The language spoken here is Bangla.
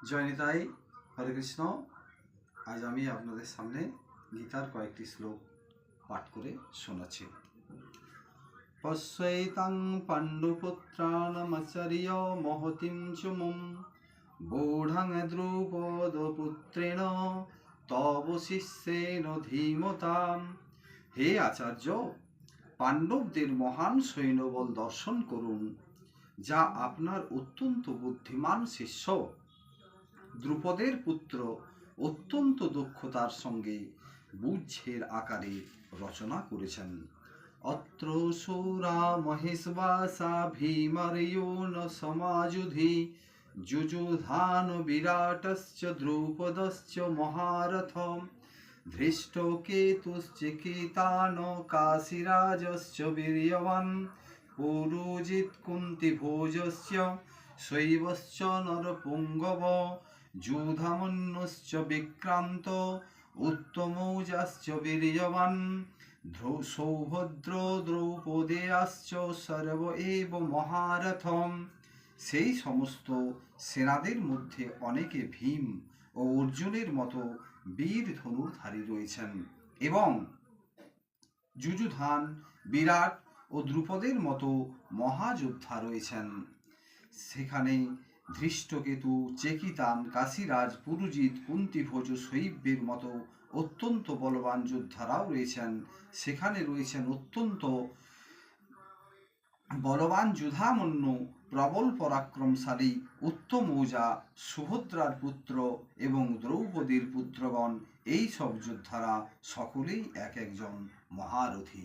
জয় নিতাই, হরে কৃষ্ণ। আজ আমি আপনাদের সামনে গীতার কয়েকটি শ্লোক পাঠ করে শোনাচ্ছি। পশ্যৈতাং পাণ্ডুপুত্রাণমাচার্য মহতিম চুমুম বৌঢ়ং দ্রুপদপুত্রেণ তব শিষ্যেন ধীমতাম। হে আচার্য, পাণ্ডবদের মহান সৈন্যবল দর্শন করুন, যা আপনার অত্যন্ত বুদ্ধিমান শিষ্য দ্রুপদের পুত্র অত্যন্ত দক্ষতার সঙ্গে বুঝের আকারে রচনা করেছেন। অত্র সৌরা মহেশবাসা ভীমার্যুন সমাযুধি যুযুধান বিরাটশ্চ দ্রৌপদশ্চ মহারথম ধৃষ্টকেতুশ্চিকিতান কাশীরাজশ্চ বীর্যবান পুরুজিৎ কুন্তিভোজশ্চ শৈবশ্চ নরপুঙ্গব যুধামন্যশ্চ বিক্রান্ত উত্তমৌজাশ্চ বীর্যবান সৌভদ্র দ্রৌপদেয়াশ্চ সর্ব এব মহারথম। সেই সমস্ত সেনাদের মধ্যে অনেকে ভীম ও অর্জুনের মতো বীর ধনুর্ধারী রয়েছেন এবং যুযুধান, বিরাট ও দ্রুপদের মতো মহাযোদ্ধা রয়েছেন। সেখানে ধৃষ্টকেতু, চেকিতান, কাশীরাজ, পুরুজিৎ, কুন্তিভোজ, শৈব্যের মতো অত্যন্ত বলবান যোদ্ধারাও রয়েছেন। সেখানে রয়েছেন অত্যন্ত বলবান যুধামন্য, প্রবল পরাক্রমশালী উত্তমৌজা, সুভদ্রার পুত্র এবং দ্রৌপদীর পুত্রগণ। এই সব যোদ্ধারা সকলেই এক একজন মহারথী।